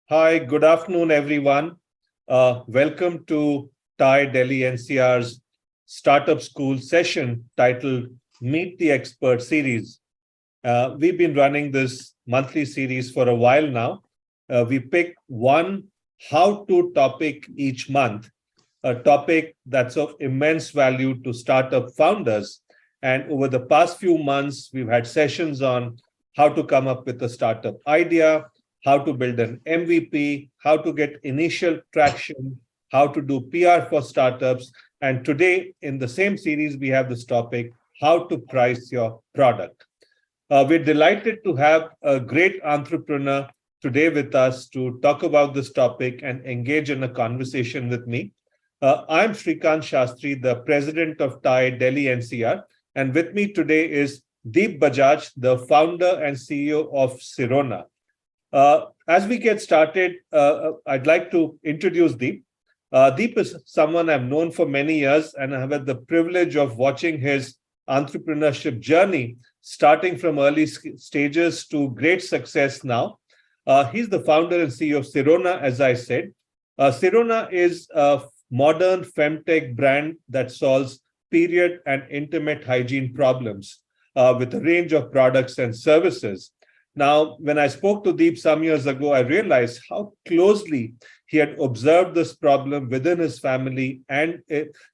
Hi, good afternoon, everyone. Welcome to TIE Delhi-NCR's Startup School session titled Meet the Expert series. We've been running this monthly series for a while now. We pick one how-to topic each month, a topic that's of immense value to startup founders. And over the past few months, we've had sessions on how to come up with a startup idea, how to build an MVP, how to get initial traction, how to do PR for startups. And today, in the same series, we have this topic, how to price your product. We're delighted to have a great entrepreneur today with us to talk about this topic and engage in a conversation with me. I'm Shrikant Shastri, the president of TIE Delhi-NCR. And with me today is Deep Bajaj, the founder and CEO of Sirona. As we get started, I'd like to introduce Deep. Deep is someone I've known for many years, and I have had the privilege of watching his entrepreneurship journey, starting from early stages to great success now. He's the founder and CEO of Sirona, as I said. Sirona is a modern femtech brand that solves period and intimate hygiene problems with a range of products and services. Now, when I spoke to Deep some years ago, I realized how closely he had observed this problem within his family and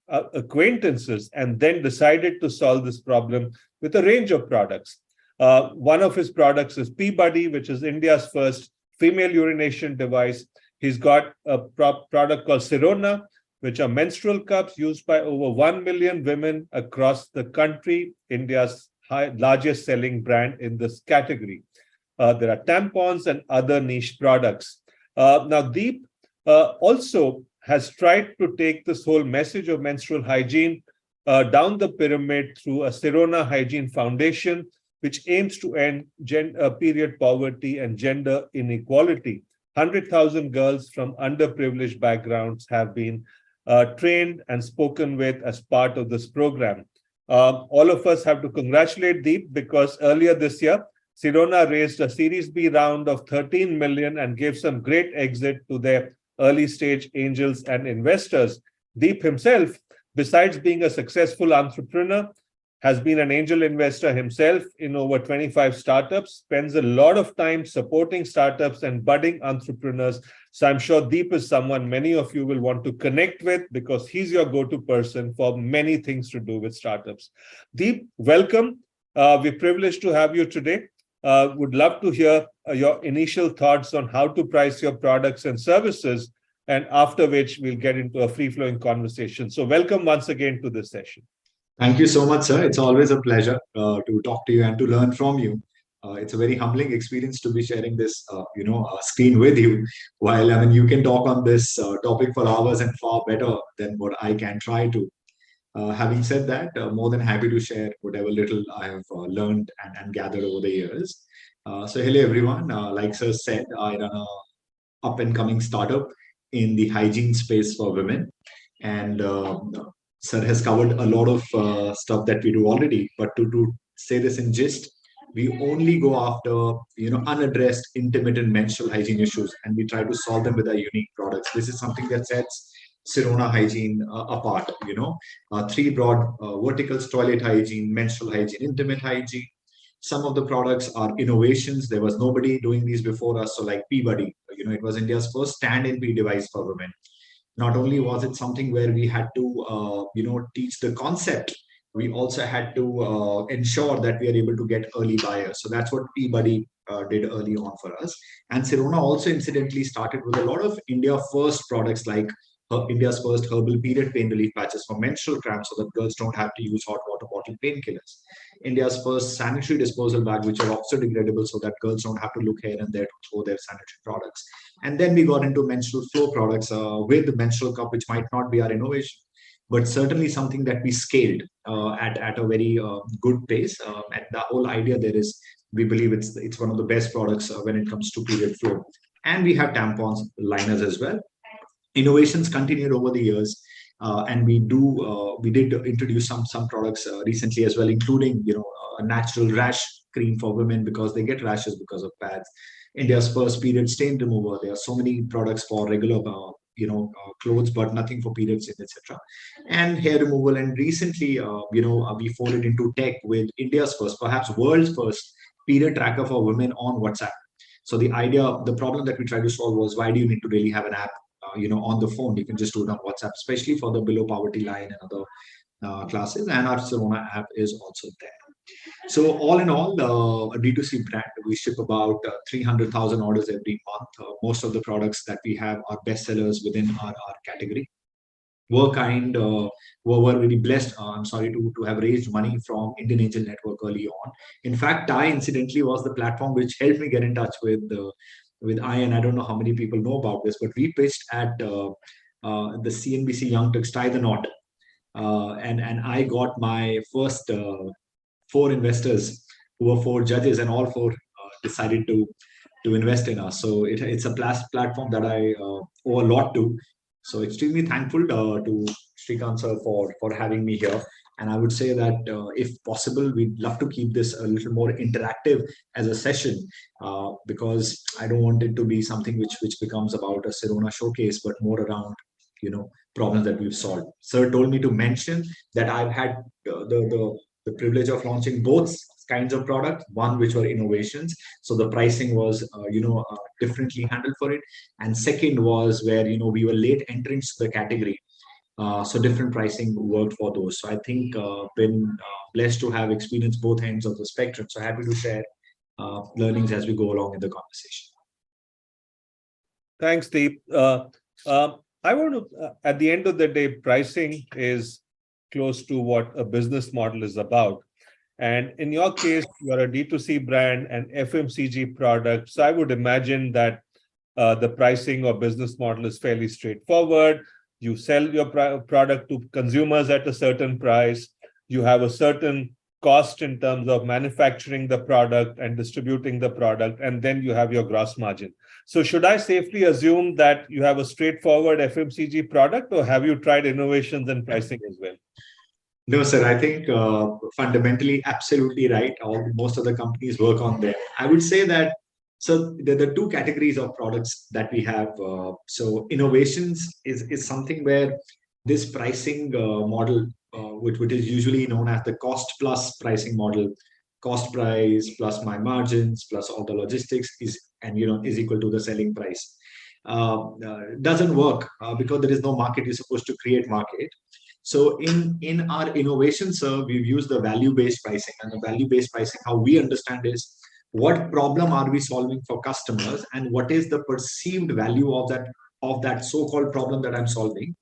acquaintances, and then decided to solve this problem with a range of products. One of his products is Pvt, which is India's first female urination device. He's got a product called Sirona, which are menstrual cups used by over 1 million women across the country, India's largest selling brand in this category. There are tampons and other niche products. Now, Deep also has tried to take this whole message of menstrual hygiene down the pyramid through a Sirona Hygiene Foundation, which aims to end period poverty and gender inequality. 100,000 girls from underprivileged backgrounds have been trained and spoken with as part of this program. All of us have to congratulate Deep because earlier this year, Sirona raised a Series B round of 13 million and gave some great exit to their early stage angels and investors. Deep himself, besides being a successful entrepreneur, has been an angel investor himself in over 25 startups, spends a lot of time supporting startups and budding entrepreneurs. So I'm sure Deep is someone many of you will want to connect with because he's your go-to person for many things to do with startups. Deep, welcome. We're privileged to have you today. Would love to hear your initial thoughts on how to price your products and services, and after which we'll get into a free-flowing conversation. So welcome once again to this session. Thank you so much, sir. It's always a pleasure to talk to you and to learn from you. It's a very humbling experience to be sharing this, screen with you. While you can talk on this topic for hours and far better than what I can try to. Having said that, more than happy to share whatever little I have learned and gathered over the years. So hello everyone. Like sir said, I run a up and coming startup in the hygiene space for women, and sir has covered a lot of stuff that we do already. But to say this in gist, we only go after unaddressed intimate and menstrual hygiene issues, and we try to solve them with our unique products. This is something that sets Sirona Hygiene apart. Three broad verticals: toilet hygiene, menstrual hygiene, intimate hygiene. Some of the products are innovations. There was nobody doing these before us. So like Pvt, it was India's first stand-in pee device for women. Not only was it something where we had to teach the concept, we also had to ensure that we are able to get early buyers. So that's what Pvt did early on for us. And Sirona also incidentally started with a lot of India first products like India's first herbal period pain relief patches for menstrual cramps so that girls don't have to use hot water bottle painkillers. India's first sanitary disposal bag, which are oxo-degradable so that girls don't have to look here and there to throw their sanitary products. And then we got into menstrual flow products with the menstrual cup, which might not be our innovation, but certainly something that we scaled at a very good pace. And the whole idea there is, we believe it's one of the best products when it comes to period flow. And we have tampons, liners as well. Innovations continued over the years, and we did introduce some products recently as well, including a natural rash cream for women because they get rashes because of pads. India's first period stain remover. There are so many products for regular, clothes, but nothing for period stain, etc. And hair removal. And recently, we folded into tech with India's first, perhaps world's first, period tracker for women on WhatsApp. So the problem that we tried to solve was, why do you need to really have an app, on the phone? You can just do it on WhatsApp, especially for the below poverty line and other classes. And our Sirona app is also there. So all in all, a D2C brand, we ship about 300,000 orders every month. Most of the products that we have are bestsellers within our category. Were really blessed. I'm sorry to have raised money from Indian Angel Network early on. In fact, TIE incidentally was the platform which helped me get in touch with I don't know how many people know about this, but we pitched at the CNBC Young Turks Tie the Knot, and I got my first 4 investors who were 4 judges, and all 4 decided to invest in us. So it's a platform that I owe a lot to. So extremely thankful to Srikanth sir for having me here. And I would say that if possible, we'd love to keep this a little more interactive as a session, because I don't want it to be something which becomes about a Sirona showcase, but more around problems that we've solved. Sir told me to mention that I've had the privilege of launching both kinds of products, one which were innovations, so the pricing was differently handled for it, and second was where we were late entrants to the category, so different pricing worked for those. So I think been blessed to have experienced both ends of the spectrum, so happy to share learnings as we go along in the conversation. Thanks, Deep. I want to, at the end of the day, pricing is close to what a business model is about. And in your case, you're a D2C brand and FMCG product. So I would imagine that the pricing or business model is fairly straightforward. You sell your product to consumers at a certain price. You have a certain cost in terms of manufacturing the product and distributing the product, and then you have your gross margin. So should I safely assume that you have a straightforward FMCG product, or have you tried innovations and pricing as well? No, sir. I think fundamentally, absolutely right. Most of the companies work on them. I would say that, so there are 2 categories of products that we have. So innovations is something where this pricing model, which is usually known as the cost plus pricing model, cost price plus my margins plus all the logistics is equal to the selling price. Doesn't work because there is no market. You're supposed to create market. So in our innovation, sir, we've used the value-based pricing, and the value-based pricing, how we understand is, what problem are we solving for customers, and what is the perceived value of that so-called problem that I'm solving,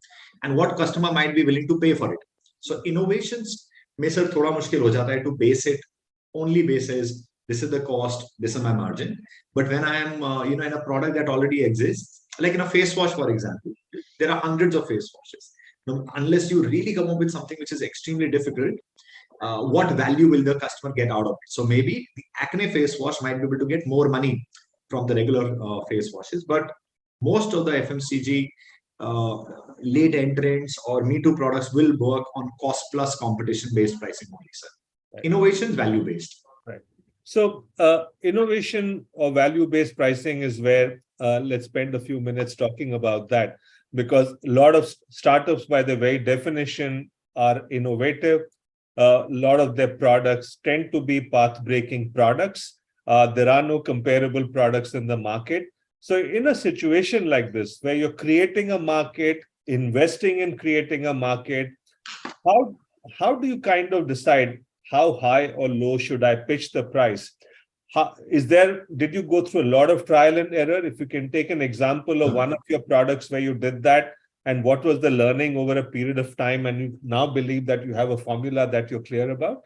and what customer might be willing to pay for it. So innovations may sir thoda mushkil ho jata hai to base it only basis this is the cost, this is my margin. But when I am in a product that already exists, like in a face wash, for example, there are hundreds of face washes. Now, unless you really come up with something which is extremely difficult, what value will the customer get out of it? So maybe the acne face wash might be able to get more money from the regular face washes, but most of the FMCG late entrants or Me Too products will work on cost plus competition based pricing only, sir. Right. Innovation value based. Right. So innovation or value based pricing is where let's spend a few minutes talking about that, because a lot of startups, by the very definition, are innovative. A lot of their products tend to be path-breaking products. There are no comparable products in the market. So in a situation like this, where you're creating a market, investing in creating a market, how do you kind of decide how high or low should I pitch the price? Did you go through a lot of trial and error? If you can take an example of one of your products where you did that, and what was the learning over a period of time, and you now believe that you have a formula that you're clear about?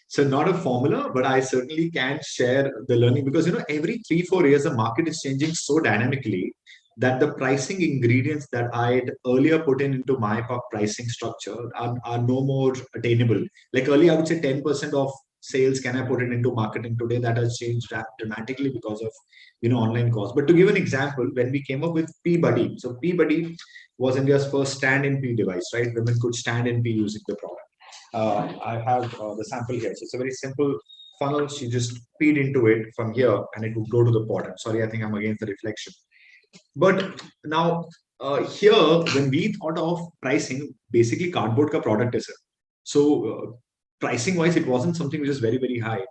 So not a formula, but I certainly can share the learning, because every 3-4 years the market is changing so dynamically that the pricing ingredients that I'd earlier put into my pricing structure are no more attainable. Like earlier, I would say 10% of sales can I put it into marketing. Today that has changed dramatically because of online costs. But to give an example, when we came up with P-Buddy, so P-Buddy was India's first stand-in-P device, right? Women could stand in P using the product. I have the sample here. So it's a very simple funnel. She just feed into it from here and it would go to the pot. I'm sorry, I think I'm against the reflection. But now here, when we thought of pricing, basically cardboard ka product is it. So pricing wise, it wasn't something which is very, very high.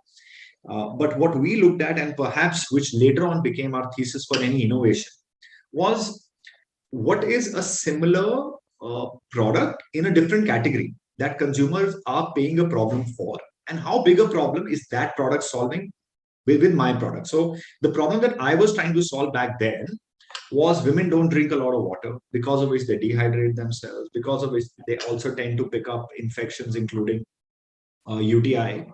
But what we looked at, and perhaps which later on became our thesis for any innovation, was what is a similar product in a different category that consumers are paying a problem for, and how big a problem is that product solving with my product. So the problem that I was trying to solve back then was women don't drink a lot of water, because of which they dehydrate themselves, because of which they also tend to pick up infections, including UTI.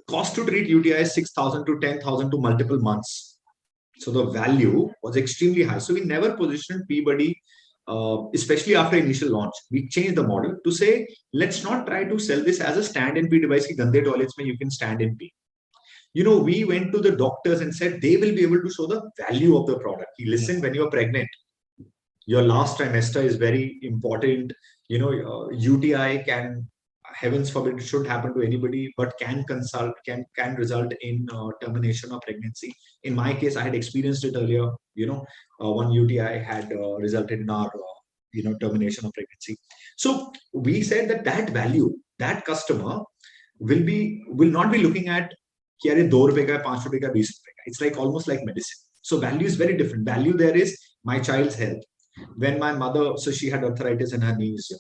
Cost to treat UTI is 6,000 to 10,000 to multiple months. So the value was extremely high. So we never positioned Peabody, especially after initial launch. We changed the model to say, let's not try to sell this as a stand and pee device. Ki gande toilets mein you can stand and pee. We went to the doctors and said they will be able to show the value of the product. Listen, when you're pregnant, your last trimester is very important. UTI can, heavens forbid, it should happen to anybody, but can result in termination of pregnancy. In my case, I had experienced it earlier. One UTI had resulted in our termination of pregnancy. So we said that value, that customer will not be looking at कि अरे 2 रुपए का 5 रुपए का 20 रुपए का. It's like almost like medicine. So value is very different. Value there is my child's health. When my mother, so she had arthritis in her knees,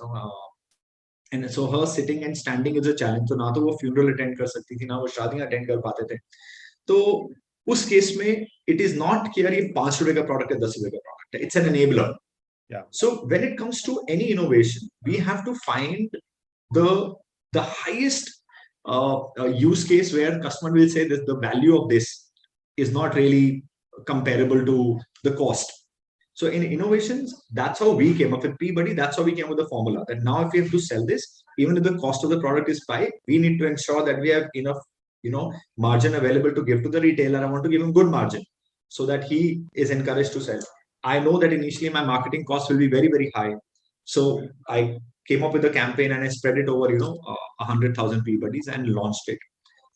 and so her sitting and standing is a challenge. तो ना तो वो funeral attend कर सकती थी, ना वो शादियां attend कर पाते थे. तो उस केस में it is not कि यार ये 5 रुपए का product है 10 रुपए का product है. It's an enabler. Yeah. So when it comes to any innovation, we have to find the highest use case where customer will say that the value of this is not really comparable to the cost. So in innovations, that's how we came up with Peabody. That's how we came up with the formula that now if we have to sell this, even if the cost of the product is 5, we need to ensure that we have enough, margin available to give to the retailer. I want to give him good margin so that he is encouraged to sell. I know that initially my marketing costs will be very, very high. So I came up with a campaign and I spread it over, 100,000 Peabodys and launched it.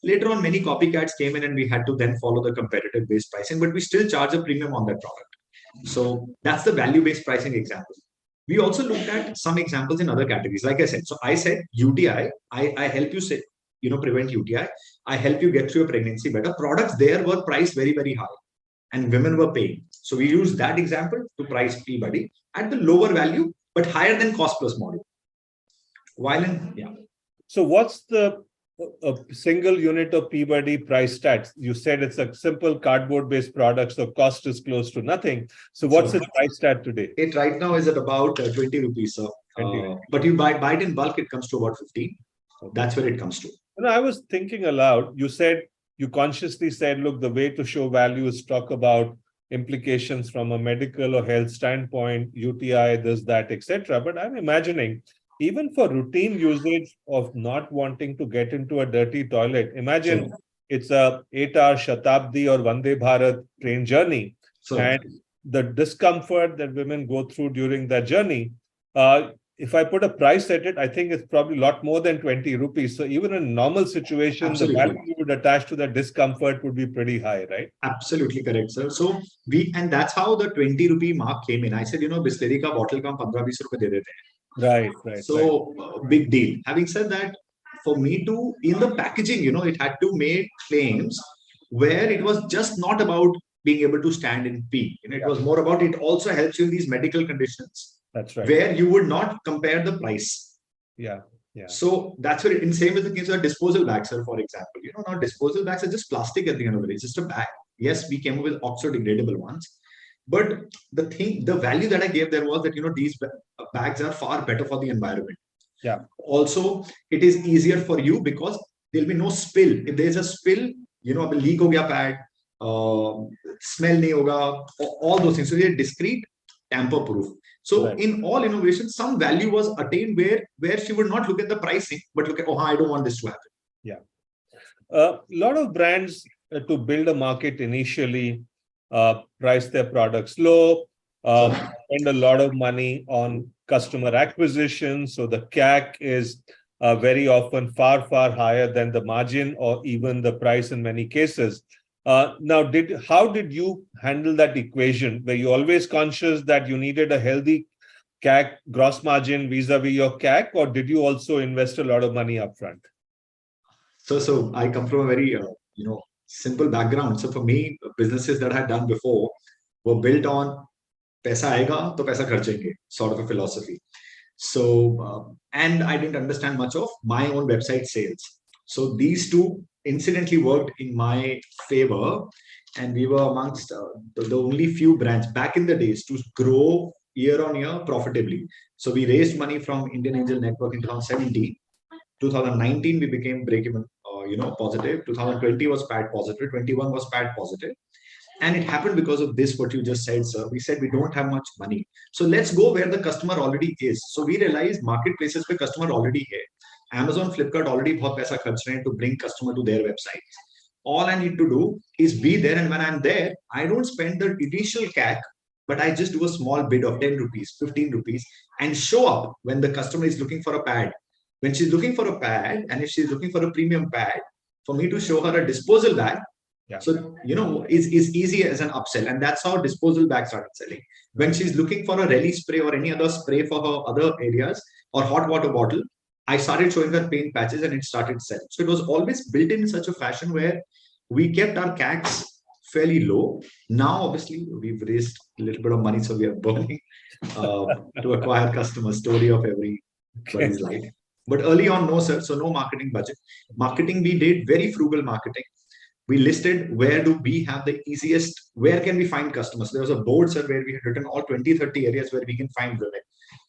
Later on, many copycats came in and we had to then follow the competitive based pricing, but we still charge a premium on that product. So that's the value-based pricing example. We also looked at some examples in other categories. Like I said, so I said UTI, I help you say, prevent UTI. I help you get through your pregnancy better. Products there were priced very, very high and women were paying. So we used that example to price Peabody at the lower value, but higher than cost plus model. So what's the a single unit of Peabody price stats? You said it's a simple cardboard-based product, so cost is close to nothing. So what's its price stat today? It right now is at about 20 rupees, sir. But you buy it in bulk, it comes to about 15. Okay. That's where it comes to. I was thinking aloud. You consciously said, look, the way to show value is talk about implications from a medical or health standpoint, UTI, this, that, etc. But I'm imagining, even for routine usage of not wanting to get into a dirty toilet, imagine it's a 8-hour Shatabdi or Vande Bharat train journey, and the discomfort that women go through during that journey. If I put a price at it, I think it's probably a lot more than 20 rupees. So even in a normal situation, the value you would attach to that discomfort would be pretty high, right? Absolutely correct, sir. So and that's how the 20 rupee mark came in. I said, Bisleri ka bottle ka 15-20 rupees de dete hain. Right. So big deal. Having said that, for me to, in the packaging, it had to make claims where it was just not about being able to stand and pee. It was more about it also helps you in these medical conditions. That's right. Where you would not compare the price. Yeah. So that's where same as the case of disposal bags, sir, for example. Now disposal bags are just plastic at the end of the day. It's just a bag. Yes, we came up with oxo-degradable ones. But the value that I gave there was that, these bags are far better for the environment. Yeah. Also, it is easier for you because there'll be no spill. If there's a spill, a leak ho gaya pad, smell nahi hoga, all those things. So they're discreet, tamper-proof. So in all innovations, some value was attained where she would not look at the pricing, but look at, I don't want this to happen. Yeah. A lot of brands to build a market initially price their products low, spend a lot of money on customer acquisition. So the CAC is very often far, far higher than the margin or even the price in many cases. Now, how did you handle that equation? Were you always conscious that you needed a healthy CAC gross margin vis-a-vis your CAC, or did you also invest a lot of money upfront? So I come from a very simple background. So for me, businesses that I had done before were built on पैसा आएगा तो पैसा खर्चेंगे sort of a philosophy. So and I didn't understand much of my own website sales. So these two incidentally worked in my favor, and we were amongst the only few brands back in the days to grow year on year profitably. So we raised money from Indian Angel Network in 2017. 2019 we became break even, positive. 2020 was PAT positive. 21 was PAT positive. And it happened because of this, what you just said, sir. We said we don't have much money. So let's go where the customer already is. So we realized marketplaces where customer already है. Amazon, Flipkart already बहुत पैसा खर्च रहे हैं to bring customer to their websites. All I need to do is be there. And when I'm there, I don't spend the initial CAC, but I just do a small bid of 10 rupees, 15 rupees, and show up when the customer is looking for a pad. When she's looking for a pad, and if she's looking for a premium pad, for me to show her a disposal bag, so, is easy as an upsell. And that's how disposal bags started selling. When she's looking for a Relly spray or any other spray for her other areas or hot water bottle, I started showing her paint patches and it started selling. So it was always built in such a fashion where we kept our CACs fairly low. Now, obviously, we've raised a little bit of money, so we are burning to acquire customers. Story of everybody's life. But early on, no, sir. So no marketing budget. Marketing, we did very frugal marketing. We listed where do we have the easiest, where can we find customers. There was a board, sir, where we had written all 20, 30 areas where we can find women,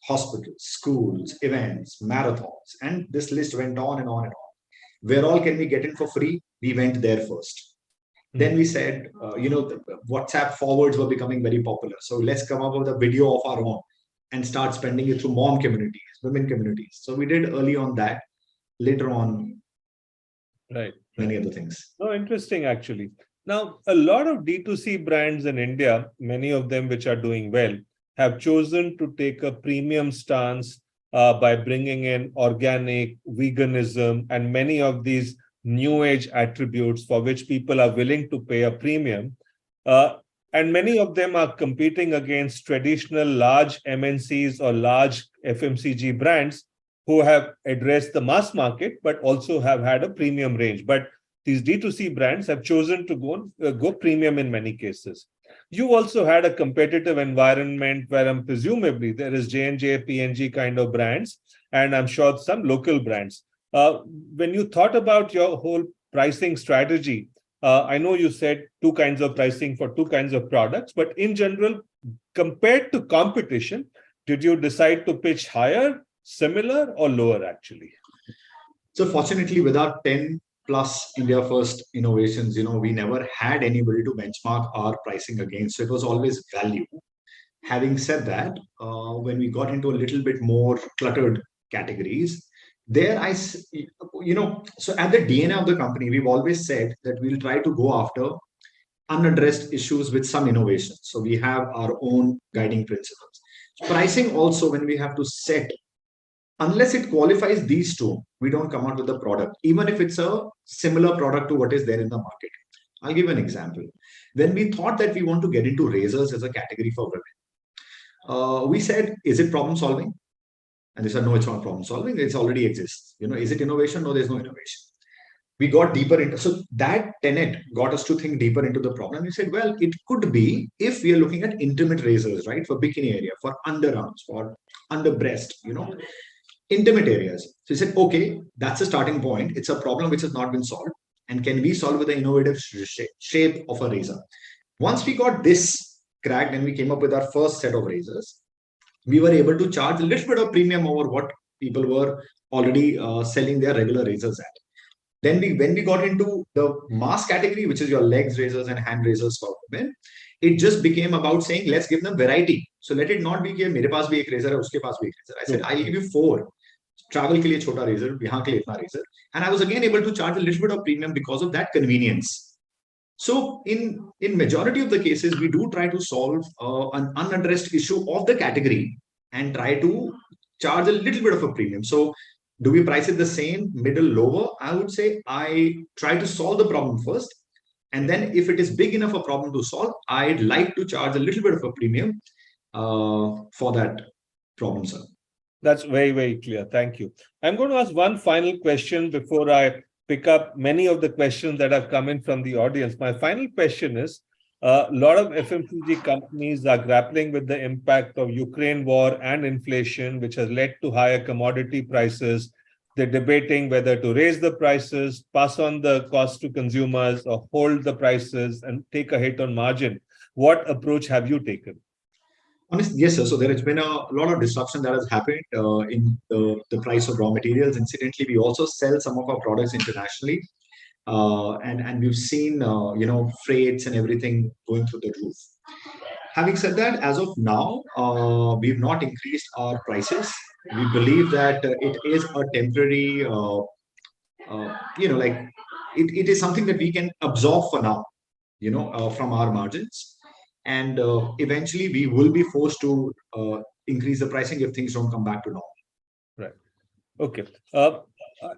hospitals, schools, events, marathons. And this list went on and on and on. Where all can we get in for free? We went there first. Then we said, the WhatsApp forwards were becoming very popular. So let's come up with a video of our own and start spending it through mom communities, women communities. So we did early on that. Later on, right, many other things. No, interesting, actually. Now, a lot of D2C brands in India, many of them which are doing well, have chosen to take a premium stance by bringing in organic, veganism, and many of these new age attributes for which people are willing to pay a premium. And many of them are competing against traditional large MNCs or large FMCG brands who have addressed the mass market, but also have had a premium range. But these D2C brands have chosen to go premium in many cases. You also had a competitive environment where presumably there is J&J, P&G kind of brands, and I'm sure some local brands. When you thought about your whole pricing strategy, I know you said two kinds of pricing for two kinds of products, but in general, compared to competition, did you decide to pitch higher, similar, or lower actually? So fortunately, with our 10 plus India first innovations, we never had anybody to benchmark our pricing against. So it was always value. Having said that, when we got into a little bit more cluttered categories, so at the DNA of the company, we've always said that we'll try to go after unaddressed issues with some innovation. So we have our own guiding principles. Pricing also, when we have to set, unless it qualifies these two, we don't come out with the product, even if it's a similar product to what is there in the market. I'll give an example. When we thought that we want to get into razors as a category for women, we said, is it problem solving? And they said, no, it's not problem solving. It already exists. Is it innovation? No, there's no innovation. We got deeper into, so that tenet got us to think deeper into the problem. We said, well, it could be if we are looking at intimate razors, right? For bikini area, for underarms, for under breast, intimate areas. So he said, okay, that's a starting point. It's a problem which has not been solved. And can we solve with the innovative shape of a razor? Once we got this cracked and we came up with our first set of razors, we were able to charge a little bit of premium over what people were already selling their regular razors at. Then when we got into the mass category, which is your legs razors and hand razors for women, it just became about saying, let's give them variety. So let it not be कि मेरे पास भी एक razor है, उसके पास भी एक razor. I said, I'll give you 4. Travel के लिए छोटा razor, यहाँ के लिए इतना razor. And I was again able to charge a little bit of premium because of that convenience. So in majority of the cases, we do try to solve an unaddressed issue of the category and try to charge a little bit of a premium. So Do we price it the same, middle, lower? I would say I try to solve the problem first. And then if it is big enough a problem to solve, I'd like to charge a little bit of a premium for that problem, sir. That's very, very clear. Thank you. I'm going to ask one final question before I pick up many of the questions that have come in from the audience. My final question is, a lot of FMCG companies are grappling with the impact of Ukraine war and inflation, which has led to higher commodity prices. They're debating whether to raise the prices, pass on the cost to consumers, or hold the prices and take a hit on margin. What approach have you taken? Honestly, yes, sir. So there has been a lot of disruption that has happened in the price of raw materials. Incidentally, we also sell some of our products internationally, and we've seen freights and everything going through the roof. Having said that, as of now, we've not increased our prices. We believe that it is a temporary, like it is something that we can absorb for now, from our margins. And eventually we will be forced to increase the pricing if things don't come back to normal. Right. Okay.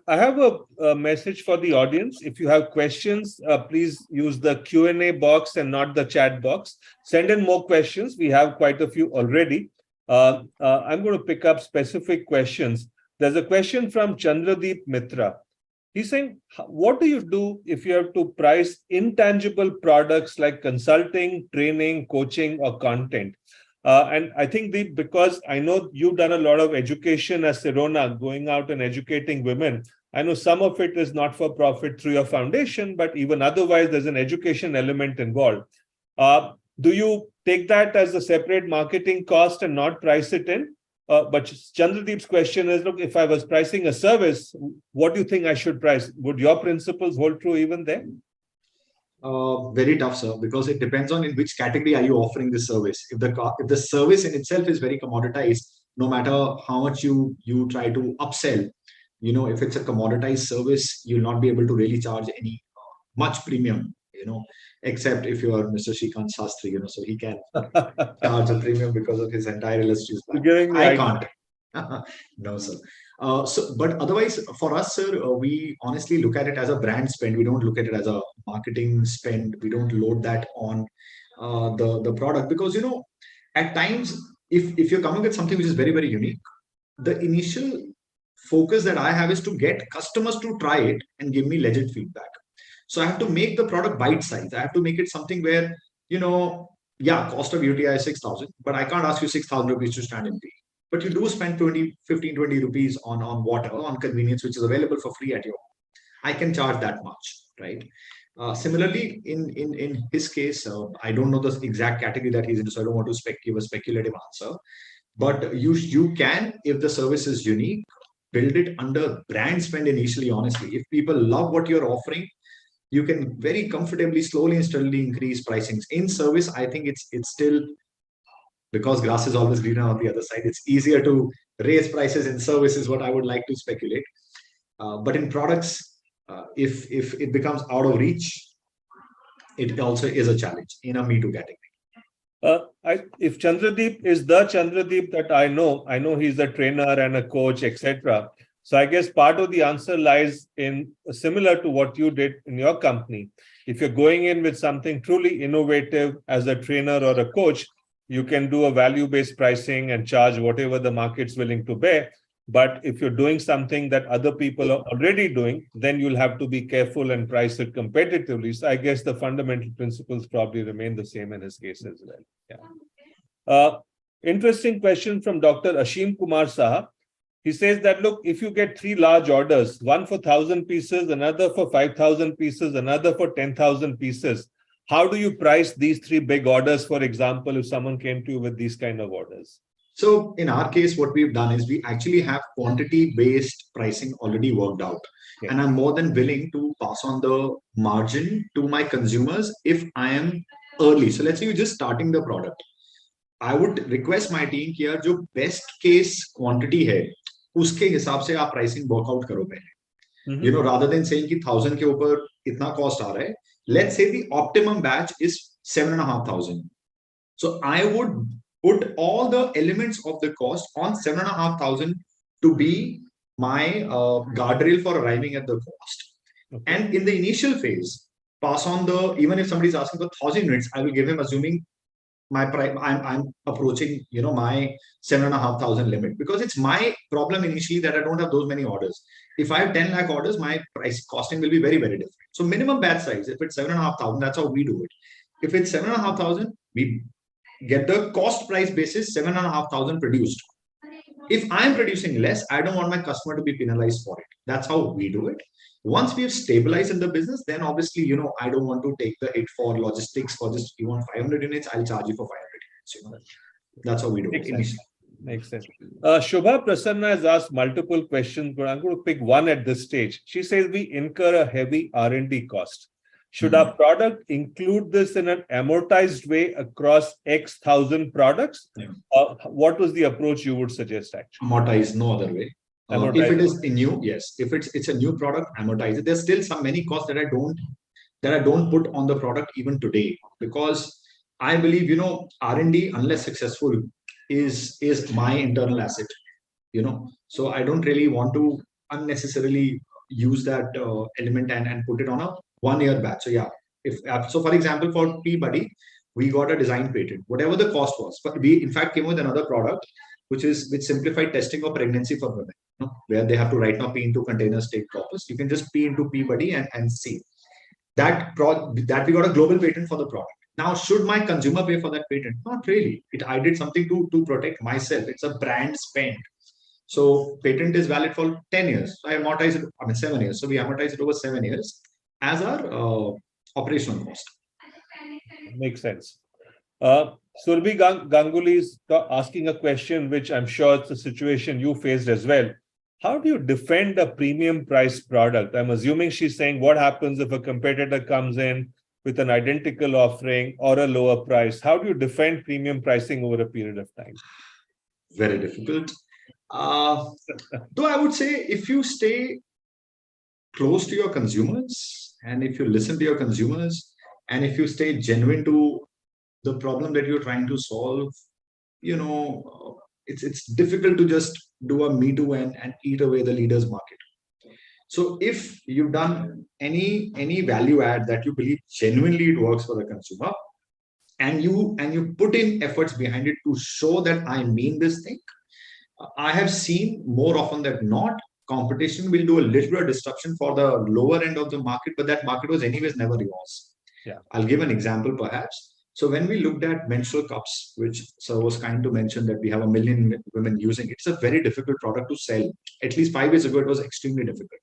I have a message for the audience. If you have questions, please use the Q&A box and not the chat box. Send in more questions. We have quite a few already. I'm going to pick up specific questions. There's a question from Chandradeep Mitra. He's saying, what do you do if you have to price intangible products like consulting, training, coaching, or content? And I think because I know you've done a lot of education as Sirona, going out and educating women. I know some of it is not for profit through your foundation, but even otherwise, there's an education element involved. Do you take that as a separate marketing cost and not price it in? But Chandradeep's question is, look, if I was pricing a service, what do you think I should price? Would your principles hold true even there? Very tough, sir, because it depends on in which category are you offering the service. If the service in itself is very commoditized, no matter how much you try to upsell, if it's a commoditized service, you'll not be able to really charge any much premium, except if you are Mr. Shrikant Shastri, so he can charge a premium because of his entire illustrious background. I can't. No, sir. But otherwise, for us, sir, we honestly look at it as a brand spend. We don't look at it as a marketing spend. We don't load that on the product because, at times, if you're coming with something which is very, very unique, the initial focus that I have is to get customers to try it and give me legit feedback. So I have to make the product bite size. I have to make it something where, cost of UTI is 6,000, but I can't ask you 6,000 rupees to stand in tea. But you do spend 15, 20 rupees on water, on convenience, which is available for free at your home. I can charge that much, right? Similarly, in his case, I don't know the exact category that he's into, so I don't want to give a speculative answer. But you can, if the service is unique, build it under brand spend initially, honestly. If people love what you're offering, you can very comfortably, slowly and steadily increase pricings. In service, I think it's still, because grass is always greener on the other side, it's easier to raise prices in service is what I would like to speculate. But in products, if it becomes out of reach, it also is a challenge in a Me Too category. If Chandradeep is the Chandradeep that I know he's a trainer and a coach, etc. So I guess part of the answer lies in similar to what you did in your company. If you're going in with something truly innovative as a trainer or a coach, you can do a value-based pricing and charge whatever the market's willing to bear. But if you're doing something that other people are already doing, then you'll have to be careful and price it competitively. So I guess the fundamental principles probably remain the same in his case as well. Yeah. Interesting question from Dr. Ashim Kumar Saha. He says that, look, if you get 3 large orders, one for 1,000 pieces, another for 5,000 pieces, another for 10,000 pieces, how do you price these 3 big orders, for example, if someone came to you with these kind of orders? So in our case, what we've done is we actually have quantity-based pricing already worked out. Okay. And I'm more than willing to pass on the margin to my consumers if I am early. So let's say you're just starting the product. I would request my team कि यार जो best case quantity है, उसके हिसाब से आप pricing workout करो पहले. Rather than saying कि 1,000 के ऊपर इतना cost आ रहा है, let's say the optimum batch is 7,500. So I would put all the elements of the cost on 7,500 to be my guardrail for arriving at the cost. Okay. And in the initial phase, pass on even if somebody is asking for 1,000 units, I will give him assuming my price. I'm approaching, my 7,500 limit, because it's my problem initially that I don't have those many orders. If I have 10 lakh orders, my price costing will be very, very different. So minimum batch size, if it's 7,500, that's how we do it. If it's 7,500, we get the cost price basis 7,500 produced. If I'm producing less, I don't want my customer to be penalized for it. That's how we do it. Once we have stabilized in the business, then obviously, I don't want to take the hit for logistics for just, you want 500 units, I'll charge you for 500 units. That's how we do it initially. Makes sense. Shubha Prasanna has asked multiple questions, but I'm going to pick one at this stage. She says we incur a heavy R&D cost. Should our product include this in an amortized way across X thousand products? Yeah. What was the approach you would suggest, actually? Amortize, no other way. If it is a new, yes. If it's a new product, amortize it. There's still many costs that I don't put on the product even today, because I believe, R&D, unless successful, is my internal asset. So I don't really want to unnecessarily use that element and put it on a 1 year batch. So yeah, so for example, for P-Buddy, we got a design patent, whatever the cost was. But we in fact came with another product which simplified testing of pregnancy for women, where they have to right now pee into containers, take droppers. You can just pee into P-Buddy and see that we got a global patent for the product. Now, should my consumer pay for that patent? Not really. I did something to protect myself. It's a brand spend. So patent is valid for 10 years. So I amortize it, 7 years. So we amortize it over 7 years as our operational cost. Makes sense. Surbhi Ganguly is asking a question, which I'm sure it's a situation you faced as well. How do you defend a premium price product? I'm assuming she's saying what happens if a competitor comes in with an identical offering or a lower price? How do you defend premium pricing over a period of time? Very difficult. Though I would say if you stay close to your consumers and if you listen to your consumers and if you stay genuine to the problem that you're trying to solve, it's difficult to just do a me too and eat away the leader's market. So if you've done any value add that you believe genuinely it works for the consumer, and you put in efforts behind it to show that I mean this thing, I have seen more often than not, competition will do a little bit of disruption for the lower end of the market, but that market was anyways never yours. Yeah. I'll give an example perhaps. So when we looked at menstrual cups, which Sir was kind to mention that we have 1 million women using it, it's a very difficult product to sell. At least 5 years ago, it was extremely difficult.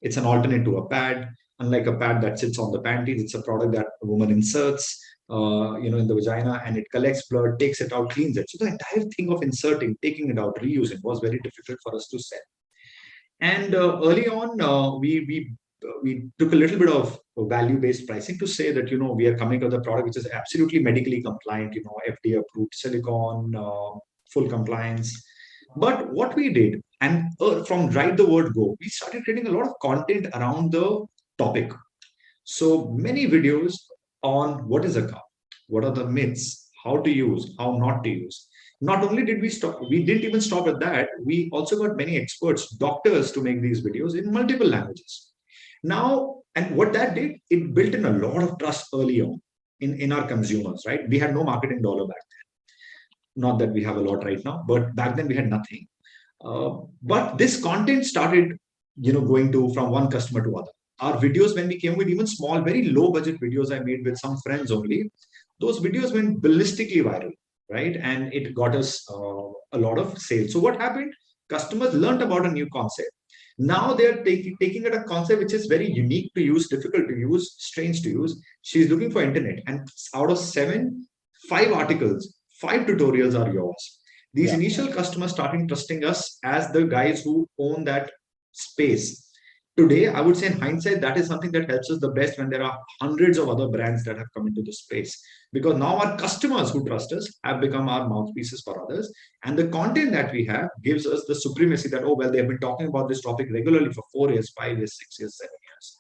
It's an alternate to a pad. Unlike a pad that sits on the panties, it's a product that a woman inserts, in the vagina, and it collects blood, takes it out, cleans it. So the entire thing of inserting, taking it out, reusing was very difficult for us to sell. And early on, we took a little bit of value-based pricing to say that, we are coming to the product which is absolutely medically compliant, FDA approved silicone, full compliance. But what we did, and from right the word go, we started creating a lot of content around the topic. So many videos on what is a cup, what are the myths, how to use, how not to use. Not only did we didn't even stop at that, we also got many experts, doctors, to make these videos in multiple languages. Now, and what that did, it built in a lot of trust early on in our consumers, right? We had no marketing dollar back then. Not that we have a lot right now, but back then we had nothing. But this content started, going to from one customer to other. Our videos, when we came with even small, very low budget videos I made with some friends only, those videos went ballistically viral, right? And it got us a lot of sales. So what happened? Customers learned about a new concept. Now they're taking it a concept which is very unique to use, difficult to use, strange to use. She's looking for internet, and out of 7, 5 articles, 5 tutorials are yours. These initial customers starting trusting us as the guys who own that space. Today, I would say in hindsight, that is something that helps us the best when there are hundreds of other brands that have come into the space. Because now our customers who trust us have become our mouthpieces for others. And the content that we have gives us the supremacy that, they have been talking about this topic regularly for 4 years, 5 years, 6 years, 7 years.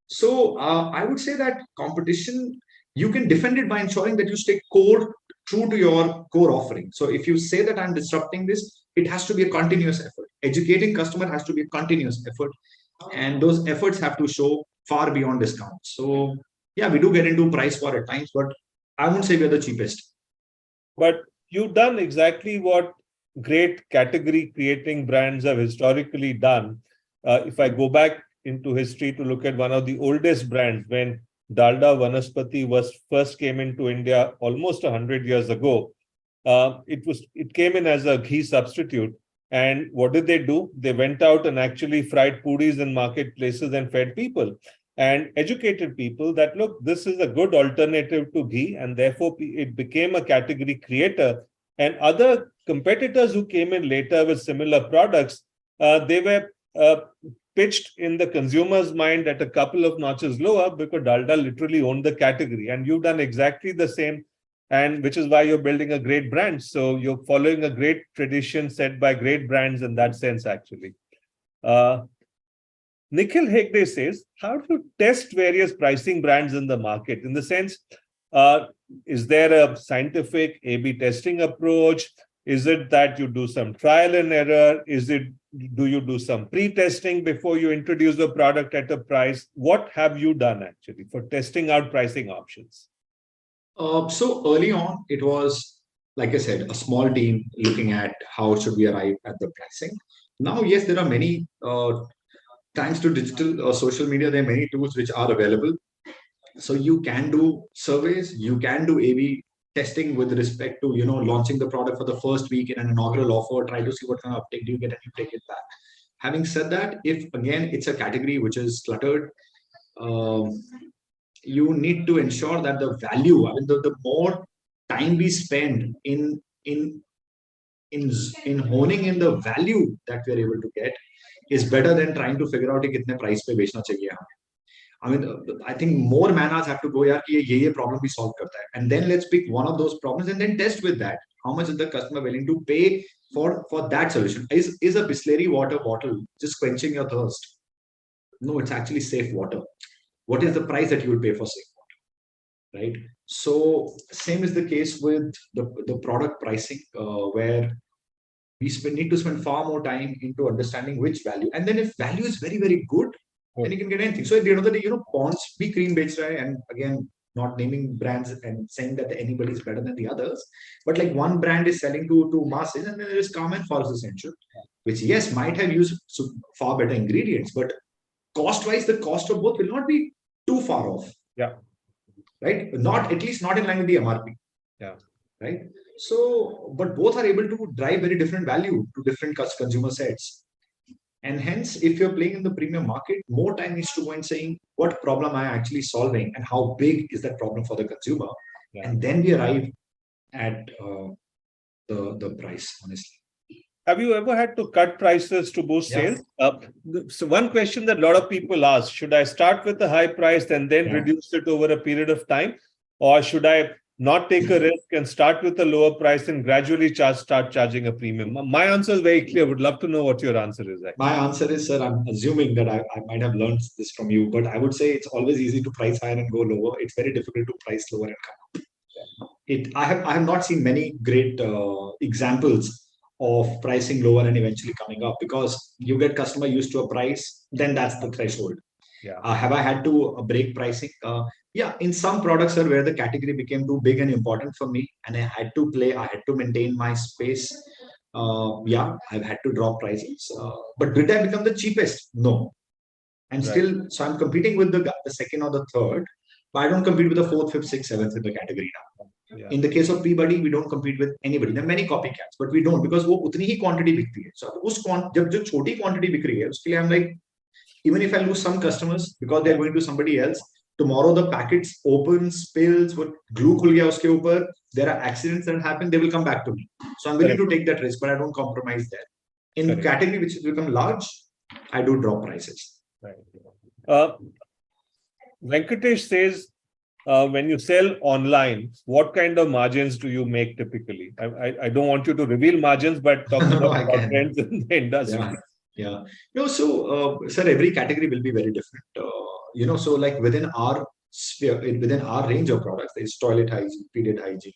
So I would say that competition, you can defend it by ensuring that you stay true to your core offering. So if you say that I'm disrupting this, it has to be a continuous effort. educating customer has to be a continuous effort, and those efforts have to show far beyond discounts. So yeah, we do get into price war at times, but I won't say we're the cheapest. But you've done exactly what great category creating brands have historically done. If I go back into history to look at one of the oldest brands, when Dalda Vanaspati was first came into India almost 100 years ago, it came in as a ghee substitute. And what did they do? They went out and actually fried puris in marketplaces and fed people and educated people that, look, this is a good alternative to ghee, and therefore it became a category creator. And other competitors who came in later with similar products, they were pitched in the consumer's mind at a couple of notches lower because Dalda literally owned the category. And you've done exactly the same, and which is why you're building a great brand. So you're following a great tradition set by great brands in that sense, actually. Nikhil Hegde says, how do you test various pricing brands in the market? In the sense, is there a scientific A/B testing approach? Is it that you do some trial and error? Do you do some pre-testing before you introduce the product at a price? What have you done actually for testing out pricing options? So early on, it was, like I said, a small team looking at how should we arrive at the pricing. Now, yes, there are many, thanks to digital or social media, there are many tools which are available. So you can do surveys, you can do A/B testing with respect to, launching the product for the first week in an inaugural offer, try to see what kind of uptake do you get and you take it back. Having said that, if again, it's a category which is cluttered, you need to ensure that the value, I mean, the more time we spend in honing in the value that we're able to get is better than trying to figure out kitne price pe bechna chahiye hame. I mean, I think more man hours have to go, yaar, ki ye problem bhi solve karta hai. And then let's pick one of those problems and then test with that. How much is the customer willing to pay for that solution? Is a Bisleri water bottle just quenching your thirst? No, it's actually safe water. What is the price that you would pay for safe water, right? So same is the case with the product pricing, where we need to spend far more time into understanding which value. And then if value is very, very good, then you can get anything. So at the end of the day, Pond's bhi cream bech raha hai, and again, not naming brands and saying that anybody is better than the others, but like one brand is selling to masses, and then there is Calm and Forest Essential, which yes, might have used far better ingredients, but cost-wise, the cost of both will not be too far off. Yeah. Right? Not, at least not in line with the MRP. Yeah. Right? So, but both are able to drive very different value to different consumer sets. And hence, if you're playing in the premium market, more time needs to go in saying what problem am I actually solving and how big is that problem for the consumer. Yeah. And then we arrive at the price, honestly. Have you ever had to cut prices to boost sales? So one question that a lot of people ask, should I start with a high price and then reduce it over a period of time? Or should I not take a risk and start with a lower price and gradually start charging a premium? My answer is very clear. Would love to know what your answer is. Actually. My answer is, sir, I'm assuming that I might have learned this from you, but I would say it's always easy to price higher and go lower. It's very difficult to price lower and come up. I have not seen many great examples of pricing lower and eventually coming up, because you get customer used to a price, then that's the threshold. Yeah. Have I had to break pricing? Yeah, in some products, sir, where the category became too big and important for me, and I had to maintain my space. Yeah, I've had to drop prices. But did I become the cheapest? No. And still, so I'm competing with the second or the third, but I don't compete with the fourth, fifth, sixth, seventh in the category now. Yeah. In the case of Peabody, we don't compete with anybody. There are many copycats, but we don't, because वो उतनी ही quantity बिकती है. So जब जो छोटी quantity बिक रही है, उसके लिए I'm like, even if I lose some customers because they're going to somebody else, tomorrow the packets open, spills, what glue खुल गया उसके ऊपर, there are accidents that happen, they will come back to me. So I'm willing to take that risk, but I don't compromise there. In category which has become large, I do drop prices. Right. Venkatesh says, when you sell online, what kind of margins do you make typically? I don't want you to reveal margins, but talk about trends in the industry. Yeah. So, sir, every category will be very different. So like within our sphere, within our range of products, there's toilet hygiene, pediatric hygiene,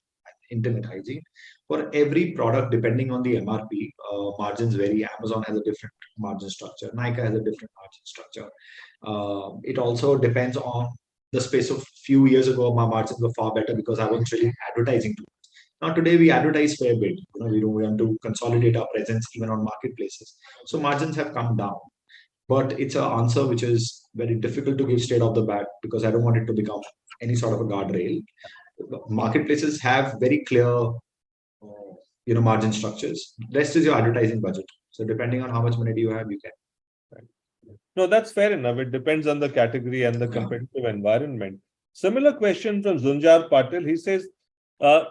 intimate hygiene. For every product, depending on the MRP, margins vary. Amazon has a different margin structure. Nykaa has a different margin structure. It also depends on the space of few years ago. My margins were far better because I wasn't really advertising too much. Now today we advertise fair bit. We don't want to consolidate our presence even on marketplaces. So margins have come down. But it's an answer which is very difficult to give straight off the bat because I don't want it to become any sort of a guardrail. Marketplaces have very clear, margin structures. Rest is your advertising budget. So depending on how much money do you have, you can. No, that's fair enough. It depends on the category and the competitive environment. Similar question from Zunjar Patil. He says,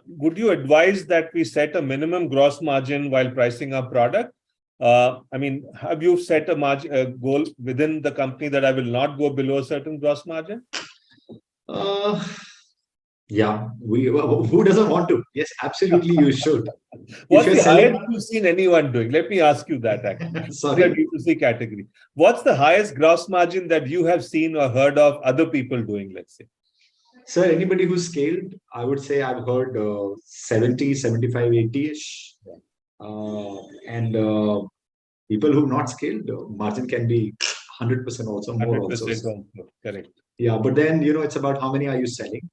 would you advise that we set a minimum gross margin while pricing our product? Have you set a goal within the company that I will not go below a certain gross margin? Yeah, who doesn't want to? Yes, absolutely, you should. What's the highest you've seen anyone doing? Let me ask you that. Actually. Sorry. The D2C category. What's the highest gross margin that you have seen or heard of other people doing, let's say? Sir, anybody who's scaled, I would say I've heard 70, 75, 80-ish. And people who've not scaled, margin can be 100% also, more 100% also. Correct. Yeah, but then, it's about how many are you selling?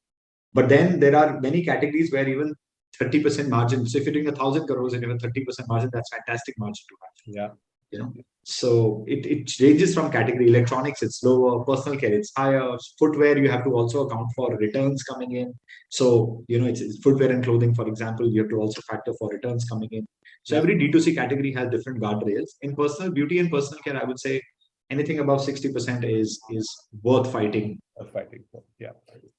But then there are many categories where even 30% margin. So if you're doing 1,000 crores and you have a 30% margin, that's fantastic margin to have. Yeah. So it ranges from category. Electronics, it's lower. Personal care, it's higher. Footwear, you have to also account for returns coming in. So, it's footwear and clothing, for example, you have to also factor for returns coming in. So every D2C category has different guardrails. In personal beauty and personal care, I would say anything above 60% is worth fighting. Yeah.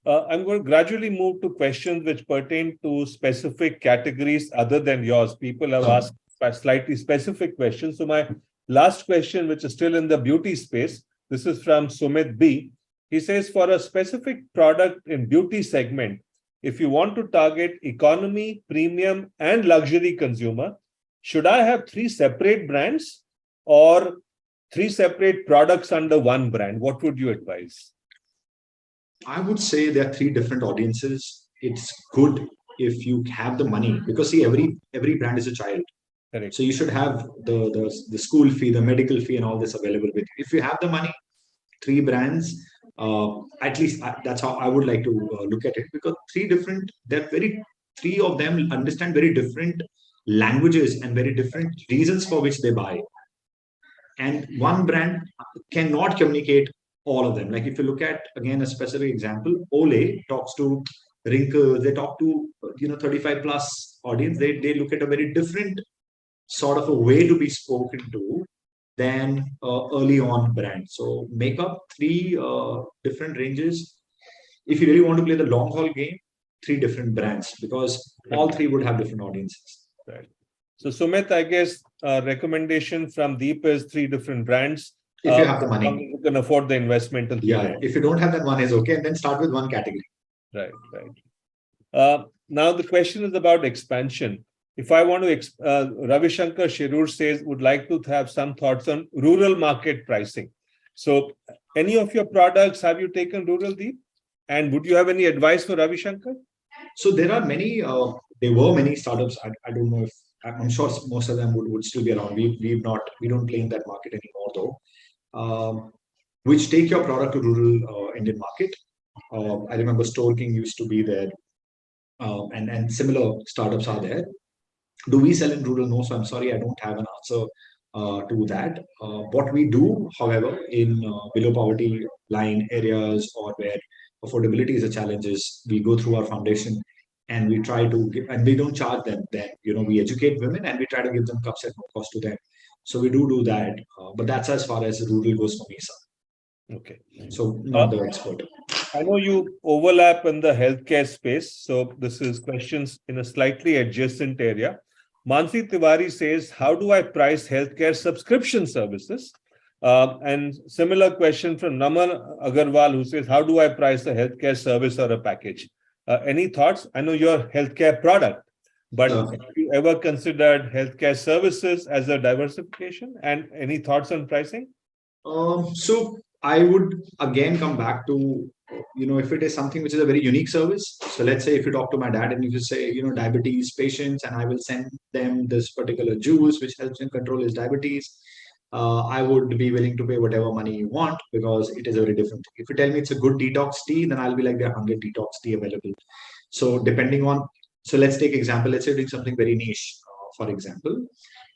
I'm going to gradually move to questions which pertain to specific categories other than yours. People have asked slightly specific questions. So my last question, which is still in the beauty space, this is from Sumit B. He says, for a specific product in beauty segment, if you want to target economy, premium, and luxury consumer, should I have 3 separate brands or 3 separate products under one brand? What would you advise? I would say there are 3 different audiences. It's good if you have the money because see, every brand is a child. Correct. So you should have the school fee, the medical fee, and all this available with you. If you have the money, 3 brands, at least that's how I would like to look at it because 3 of them understand very different languages and very different reasons for which they buy. And one brand cannot communicate all of them. Like if you look at, again, a specific example, Olay talks to wrinkles, they talk to, 35 plus audience. They look at a very different sort of a way to be spoken to than early on brand. So make up 3 different ranges. If you really want to play the long haul game, 3 different brands because all 3 would have different audiences. Right. So Sumit, I guess recommendation from Deep is 3 different brands. If you have the money. You can afford the investment. Yeah. If you don't have that, one is okay. And then start with one category. Right. Now the question is about expansion. If I want to, Ravi Shankar Shirur says, would like to have some thoughts on rural market pricing. So any of your products, have you taken rural Deep? And would you have any advice for Ravi Shankar? So there are many, there were many startups. I don't know if, I'm sure most of them would still be around. We don't play in that market anymore though, which take your product to rural Indian market. I remember Store King used to be there and similar startups are there. Do we sell in rural? No, so I'm sorry, I don't have an answer to that. What we do, however, in below poverty line areas or where affordability is a challenge is we go through our foundation and we try to give, and we don't charge them then, we educate women and we try to give them cups at no cost to them. So we do that, but that's as far as rural goes for me, sir. Okay. So not the expert. I know you overlap in the healthcare space. So this is questions in a slightly adjacent area. Mansi Tiwari says, how do I price healthcare subscription services? And similar question from Naman Agarwal, who says, how do I price a healthcare service or a package? Any thoughts? I know you're a healthcare product, but have you ever considered healthcare services as a diversification? And any thoughts on pricing? So I would again come back to if it is something which is a very unique service, so let's say if you talk to my dad and you just say, diabetes patients, and I will send them this particular juice which helps him control his diabetes, I would be willing to pay whatever money you want because it is a very different thing. If you tell me it's a good detox tea, then I'll be like, there are 100 detox tea available. So depending on, so let's take example, let's say doing something very niche, for example,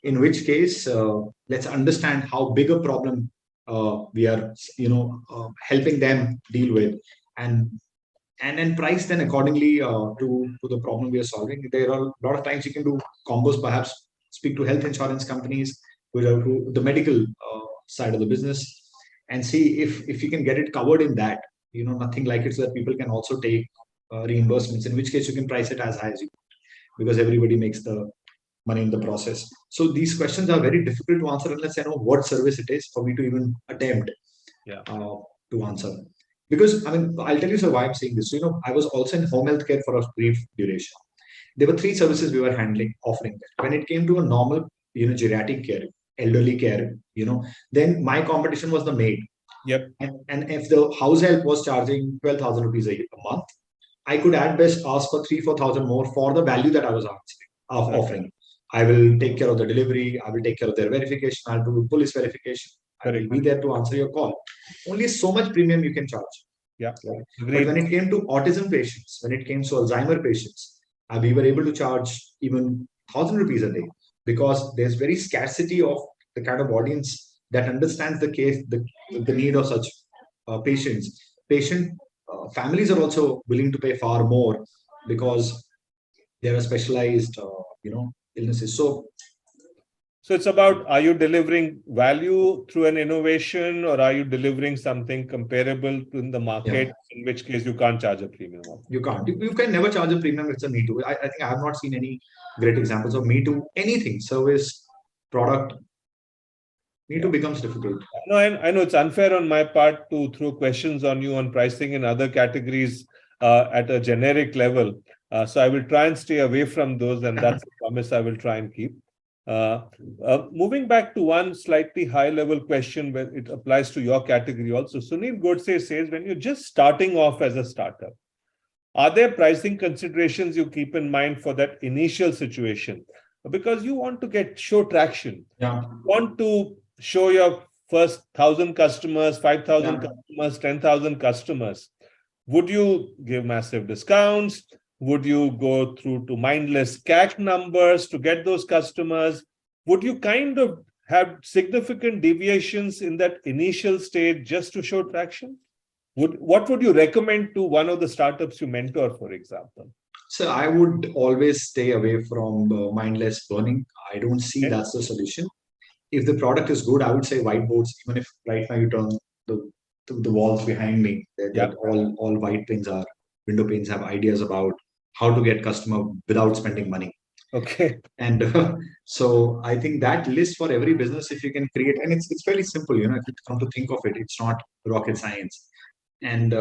in which case, let's understand how big a problem we are, helping them deal with, and then price then accordingly to the problem we are solving. There are a lot of times you can do combos, perhaps speak to health insurance companies who the medical side of the business, and see if you can get it covered in that. Nothing like it, so that people can also take reimbursements. In which case you can price it as high as you want, because everybody makes the money in the process. So these questions are very difficult to answer unless I know what service it is for me to even attempt to answer. Because I'll tell you so why I'm saying this. I was also in home health care for a brief duration. There were three services we were offering there. When it came to a normal, geriatric care, elderly care, then my competition was the maid. Yep. And if the house help was charging 12,000 rupees a month, I could at best ask for 3,000-4,000 more for the value that I was offering. I will take care of the delivery. I will take care of their verification. I'll do police verification. I will be there to answer your call. Only so much premium you can charge. Yeah. Right? But when it came to autism patients, when it came to Alzheimer patients, we were able to charge even 1,000 rupees a day, because there's very scarcity of the kind of audience that understands the case, the need of such patients. Families are also willing to pay far more because there are specialized, illnesses. So it's about, are you delivering value through an innovation, or are you delivering something comparable in the market, in which case you can't charge a premium? You can't. You can never charge a premium. It's a Me Too. I think I have not seen any great examples of Me Too. Anything, service, product, Me Too becomes difficult. No, I know it's unfair on my part to throw questions on you on pricing in other categories at a generic level. So I will try and stay away from those, and that's a promise I will try and keep. Moving back to one slightly high-level question where it applies to your category also. Sunil Godse says, when you're just starting off as a startup, are there pricing considerations you keep in mind for that initial situation? Because you want to show traction. Yeah. You want to show your first 1,000 customers, 5,000 customers, 10,000 customers. Would you give massive discounts? Would you go through to mindless CAC numbers to get those customers? Would you kind of have significant deviations in that initial stage just to show traction? What would you recommend to one of the startups you mentor, for example? So I would always stay away from mindless burning. I don't see that's the solution. If the product is good, I would say whiteboards. Even if right now you turn the walls behind me, that all white panes are window panes, have ideas about how to get customer without spending money. Okay. And so I think that list for every business, if you can create, and it's fairly simple, if you come to think of it, it's not rocket science. And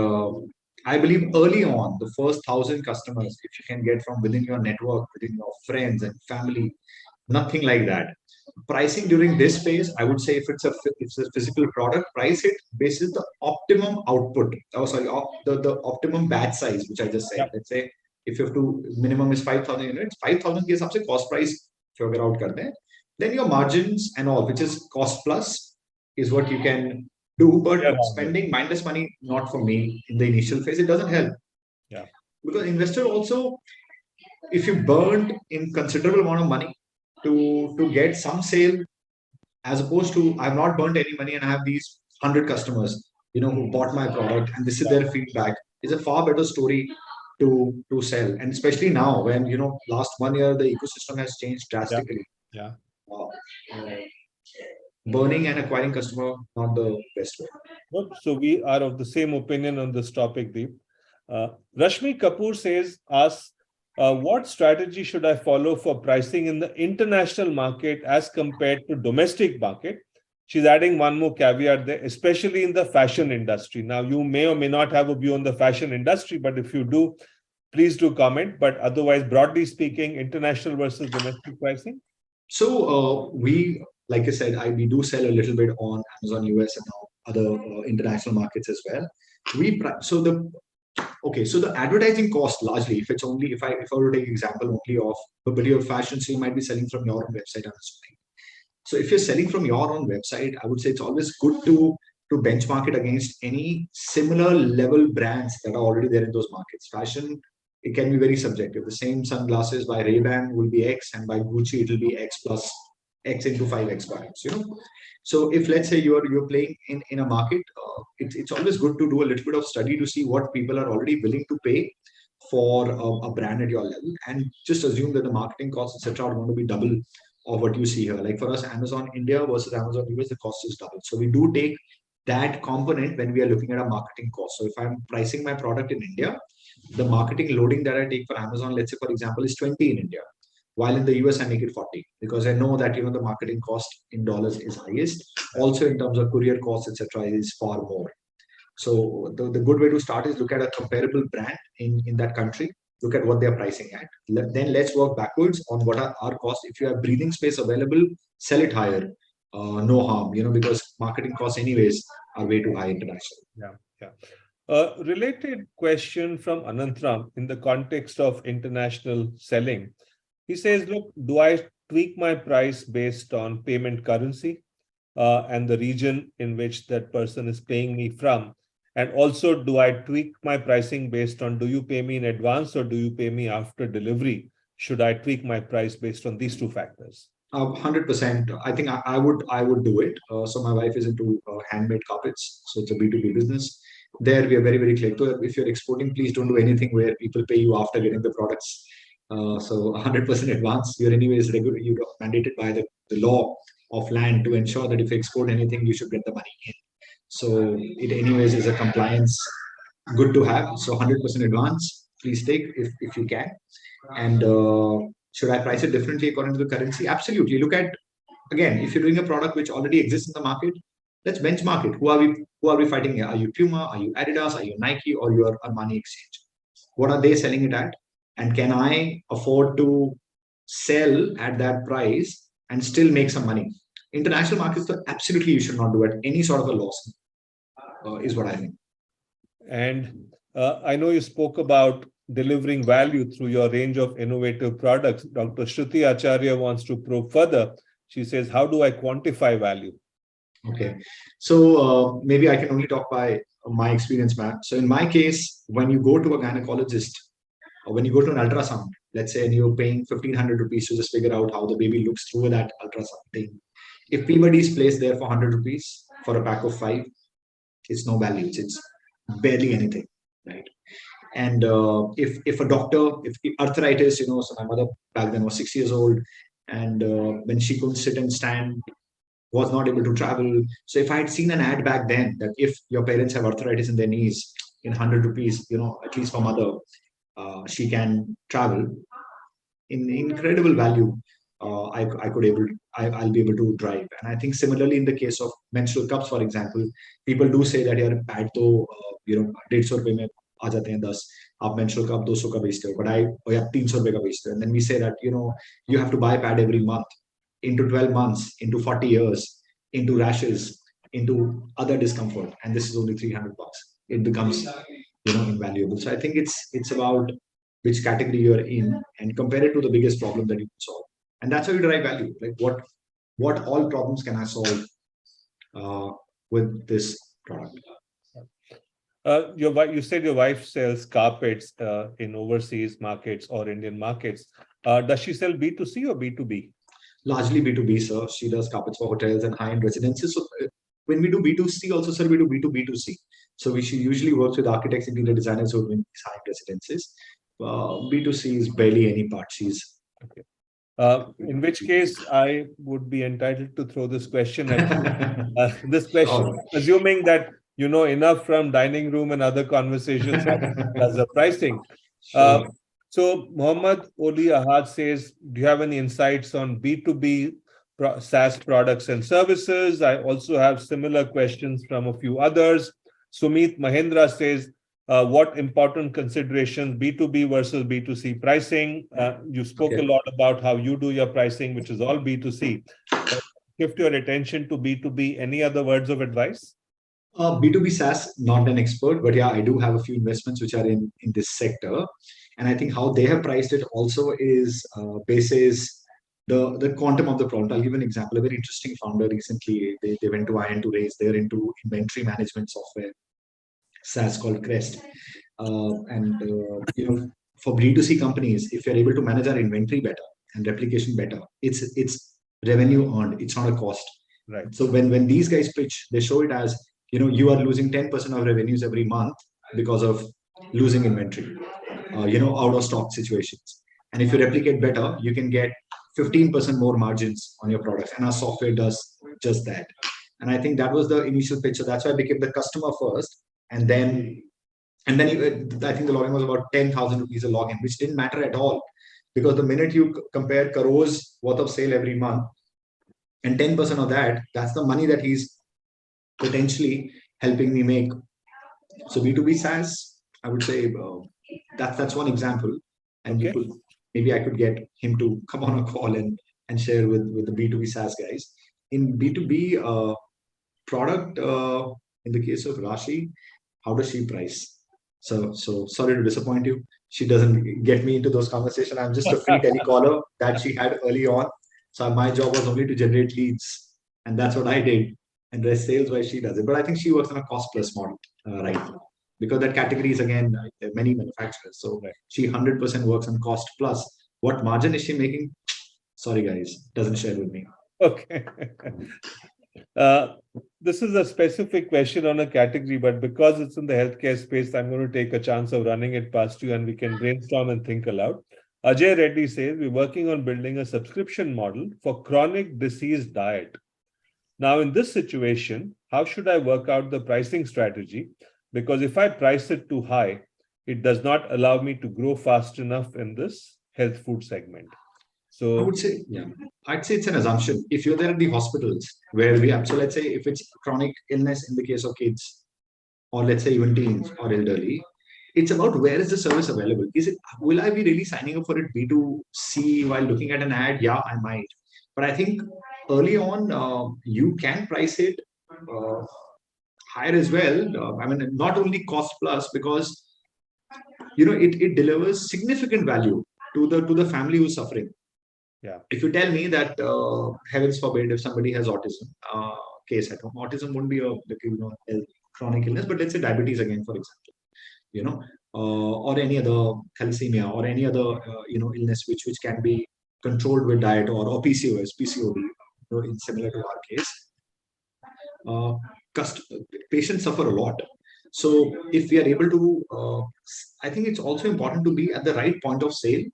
I believe early on, the first 1,000 customers, if you can get from within your network, within your friends and family, nothing like that. Pricing during this phase, I would say if it's a physical product, price it basis the optimum output. The optimum batch size, which I just said. Let's say if you have to, minimum is 5,000 units, 5,000 के हिसाब से cost price figure out करते हैं. Then your margins and all, which is cost plus, is what you can do. But spending mindless money, not for me in the initial phase, it doesn't help. Yeah. Because investor also, if you burned in considerable amount of money to get some sale, as opposed to I've not burned any money and I have these 100 customers, who bought my product and this is their feedback, is a far better story to sell. And especially now when, last 1 year, the ecosystem has changed drastically. Yeah. Burning and acquiring customer, not the best way. So we are of the same opinion on this topic, Deep. Rashmi Kapoor asks, what strategy should I follow for pricing in the international market as compared to domestic market? She's adding one more caveat there, especially in the fashion industry. Now, you may or may not have a view on the fashion industry, but if you do, please do comment. But otherwise, broadly speaking, international versus domestic pricing? So we, like I said, we do sell a little bit on Amazon US and now other international markets as well. So the advertising cost largely, if it's only if I were to take example only of a body of fashion, so you might be selling from your own website. So if you're selling from your own website, I would say it's always good to benchmark it against any similar level brands that are already there in those markets. Fashion, it can be very subjective. The same sunglasses by Ray-Ban will be X, and by Gucci it will be X plus X into 5X perhaps, So if let's say you're playing in a market, it's always good to do a little bit of study to see what people are already willing to pay for a brand at your level, and just assume that the marketing costs, etc., are going to be double of what you see here. Like for us, Amazon India versus Amazon US, the cost is double. So we do take that component when we are looking at a marketing cost. So if I'm pricing my product in India, the marketing loading that I take for Amazon, let's say for example, is 20 in India, while in the US I make it 40, because I know that the marketing cost in dollars is highest. Also in terms of courier costs, etc., is far more. So the good way to start is look at a comparable brand in that country, look at what they're pricing at. Then let's work backwards on what are our costs. If you have breathing space available, sell it higher. No harm, because marketing costs anyways are way too high internationally. Yeah, yeah. A related question from Anantram in the context of international selling. He says, look, do I tweak my price based on payment currency and the region in which that person is paying me from? And also, do I tweak my pricing based on, do you pay me in advance or do you pay me after delivery? Should I tweak my price based on these two factors? 100%. I think I would do it. So my wife is into handmade carpets, so it's a B2B business. There we are very very clear. So if you're exporting, please don't do anything where people pay you after getting the products. So 100% advance. You're anyways you're mandated by the law of land to ensure that if you export anything, you should get the money in. So it anyways is a compliance good to have. So 100% advance. Please take if you can. And should I price it differently according to the currency? Absolutely. Look at, again, if you're doing a product which already exists in the market, let's benchmark it. Who are we fighting here? Are you Puma? Are you Adidas? Are you Nike? Or you are Armani Exchange? What are they selling it at? And can I afford to sell at that price and still make some money? International markets, absolutely you should not do it. Any sort of a loss is what I think. And I know you spoke about delivering value through your range of innovative products. Dr. Shruti Acharya wants to probe further. She says, how do I quantify value? Okay. So maybe I can only talk by my experience, Matt. So in my case, when you go to a gynecologist or when you go to an ultrasound, let's say, and you're paying 1,500 rupees to just figure out how the baby looks through that ultrasound thing. If Peabody is placed there for 100 rupees for a pack of 5, it's no value. It's barely anything, right? And if a doctor, if arthritis, so my mother back then was 6 years old, and when she couldn't sit and stand, was not able to travel. So if I had seen an ad back then that if your parents have arthritis in their knees, in 100 rupees, at least for mother, she can travel in incredible value. I'll be able to drive. And I think similarly in the case of menstrual cups, for example, people do say that your pad to 150 रुपए में आ जाते हैं 10, आप menstrual cup 200 का बेचते हो, but या 300 रुपए का बेचते हो. And then we say that you have to buy pad every month, into 12 months, into 40 years, into rashes, into other discomfort, and this is only 300 bucks. It becomes invaluable. So I think it's about which category you're in and compare it to the biggest problem that you can solve. And that's how you derive value. Like what all problems can I solve with this product? You said your wife sells carpets in overseas markets or Indian markets. Does she sell B2C or B2B? Largely B2B, sir. She does carpets for hotels and high-end residences. So when we do B2C also, sir, we do B2B2C. So she usually works with architects, interior designers who are doing these high-end residences. B2C is barely any part. She's okay. In which case, I would be entitled to throw this question at you. This question, assuming that you know enough from dining room and other conversations as a pricing. Sure. So Muhammad Oli Ahad says, do you have any insights on B2B SaaS products and services? I also have similar questions from a few others. Sumit Mahendra says, what important considerations B2B versus B2C pricing? You spoke a lot about how you do your pricing, which is all B2C. Shift your attention to B2B. Any other words of advice? B2B SaaS, not an expert, but yeah, I do have a few investments which are in this sector. And I think how they have priced it also is basis the quantum of the problem. I'll give an example. A very interesting founder recently, they went to IN to raise. They're into inventory management software, SaaS called Crest. For B2C companies, if you're able to manage our inventory better and replication better, it's revenue earned. It's not a cost. Right. So when these guys pitch, they show it as, you are losing 10% of revenues every month because of losing inventory, out of stock situations. And if you replicate better, you can get 15% more margins on your products. And our software does just that. And I think that was the initial pitch. So that's why I became the customer first. And then I think the login was about 10,000 rupees a login, which didn't matter at all. Because the minute you compare crores worth of sale every month, and 10% of that, that's the money that he's potentially helping me make. So B2B SaaS, I would say that's one example. And Okay. maybe I could get him to come on a call and share with the B2B SaaS guys. In B2B product, in the case of Rashi, how does she price? So sorry to disappoint you. She doesn't get me into those conversations. I'm just a free telecaller that she had early on. So my job was only to generate leads, and that's what I did. And rest sales wise, she does it. But I think she works on a cost plus model right now, because that category is again there are many manufacturers. So Right. she 100% works on cost plus. What margin is she making? Sorry guys, doesn't share with me. Okay. This is a specific question on a category, but because it's in the healthcare space, I'm going to take a chance of running it past you and we can brainstorm and think aloud. Ajay Reddy says, we're working on building a subscription model for chronic disease diet. Now, in this situation, how should I work out the pricing strategy? Because if I price it too high, it does not allow me to grow fast enough in this health food segment. I So, would say, yeah, I'd say it's an assumption. If you're there at the hospitals where we have, so let's say if it's chronic illness in the case of kids, or let's say even teens or elderly, it's about where is the service available? Is it, will I be really signing up for it B2C while looking at an ad? Yeah, I might. But I think early on, you can price it higher as well. I mean, not only cost plus, because it delivers significant value to the family who's suffering. yeah. If you tell me that, heavens forbid, if somebody has autism case at home, autism won't be a chronic illness, but let's say diabetes again, for example, or any other thalassemia or any other illness which can be controlled with diet, or PCOS, PCOD, similar to our case. Uh, Patients suffer a lot. So if we are able to, I think it's also important to be at the right point of sale.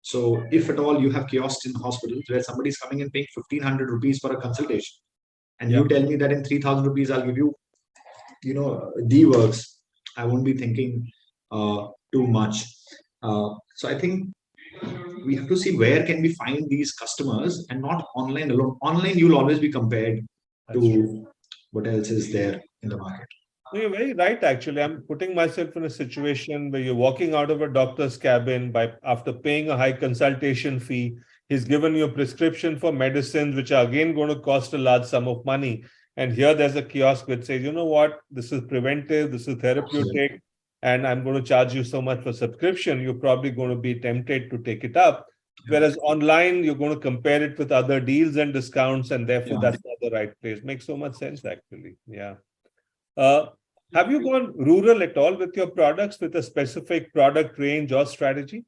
So if at all you have kiosks in hospitals where somebody is coming and paying 1,500 rupees for a consultation, and you tell me that in 3,000 rupees I'll give you, the works, I won't be thinking too much. So I think we have to see where can we find these customers, and not online alone. Online you'll always be compared to what else is there in the market. No, you're very right, actually. I'm putting myself in a situation where you're walking out of a doctor's cabin after paying a high consultation fee. He's given you a prescription for medicines, which are again going to cost a large sum of money. And here there's a kiosk which says, you know what, this is preventive, this is therapeutic, and I'm going to charge you so much for subscription. You're probably going to be tempted to take it up. Whereas online, you're going to compare it with other deals and discounts, and therefore that's not the right place. Makes so much sense, actually. Yeah. Have you gone rural at all with your products, with a specific product range or strategy?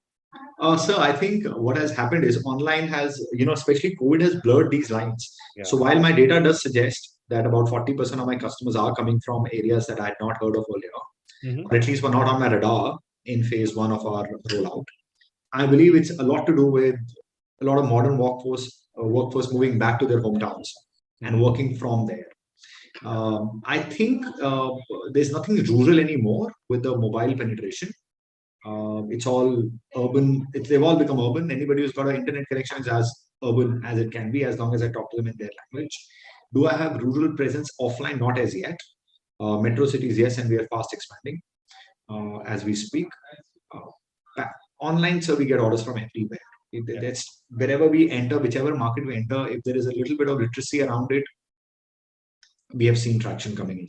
So I think what has happened is online has, especially COVID has blurred these lines. Yeah. So while my data does suggest that about 40% of my customers are coming from areas that I had not heard of earlier, or at least were not on my radar in phase one of our rollout, I believe it's a lot to do with a lot of modern workforce moving back to their hometowns and working from there. I think there's nothing rural anymore with the mobile penetration. It's all urban. They've all become urban. Anybody who's got an internet connection is as urban as it can be, as long as I talk to them in their language. Do I have rural presence offline? Not as yet. Metro cities, yes, and we are fast expanding as we speak. Online, so we get orders from everywhere. That's wherever we enter, whichever market we enter, if there is a little bit of literacy around it, we have seen traction coming in.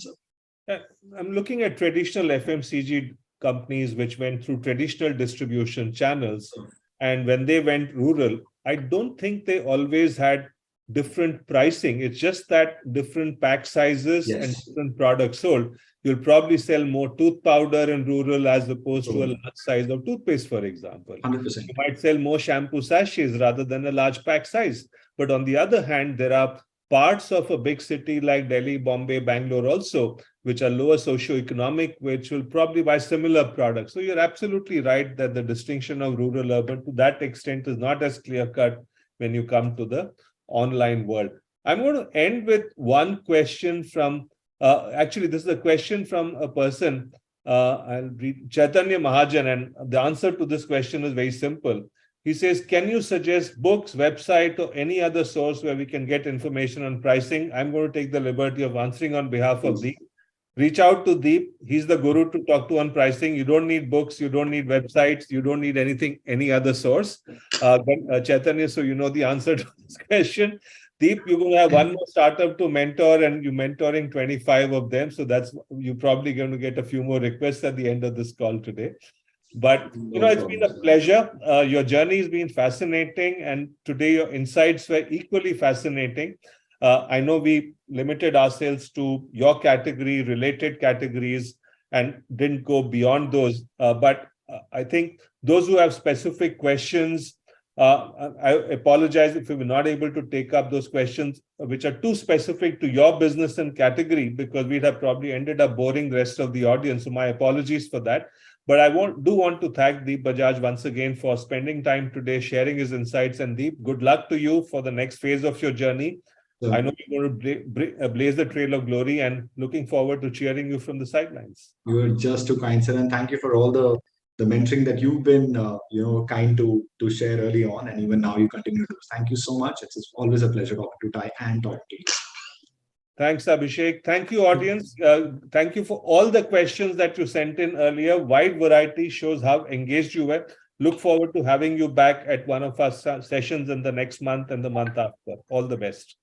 Uh, I'm looking at traditional FMCG companies which went through traditional distribution channels. And when they went rural, I don't think they always had different pricing. It's just that different pack sizes and Yes. different products sold. You'll probably sell more tooth powder in rural as opposed to a large size of toothpaste, for example. 100%. You might sell more shampoo sachets rather than a large pack size. But on the other hand, there are parts of a big city like Delhi, Bombay, Bangalore also, which are lower socioeconomic, which will probably buy similar products. So you're absolutely right that the distinction of rural urban to that extent is not as clear cut when you come to the online world. I'm going to end with one question from, actually, this is a question from a person. I'll read Chaitanya Mahajan, and the answer to this question is very simple. He says, can you suggest books, website, or any other source where we can get information on pricing? I'm going to take the liberty of answering on behalf of Deep. Reach out to Deep. He's the guru to talk to on pricing. You don't need books. You don't need websites. You don't need anything, any other source. Chaitanya, so you know the answer to this question. Deep, you're going to have one more startup to mentor, and you're mentoring 25 of them. So you're probably going to get a few more requests at the end of this call today. But, it's been a pleasure. Your journey has been fascinating. And today your insights were equally fascinating. I know we limited ourselves to your category, related categories, and didn't go beyond those. But I think those who have specific questions, I apologize if we were not able to take up those questions which are too specific to your business and category, because we'd have probably ended up boring the rest of the audience. So my apologies for that. But I do want to thank Deep Bajaj once again for spending time today, sharing his insights. And Deep, good luck to you for the next phase of your journey. So, I know you're going to blaze the trail of glory, and looking forward to cheering you from the sidelines. You're just too kind, sir, and thank you for all the mentoring that you've been, kind to share early on, and even now you continue to do. Thank you so much. It's always a pleasure talking to Ty and talking to you. Thanks, Abhishek. Thank you, audience. Thank you for all the questions that you sent in earlier. Wide variety shows how engaged you were. Look forward to having you back at one of our sessions in the next month and the month after. All the best.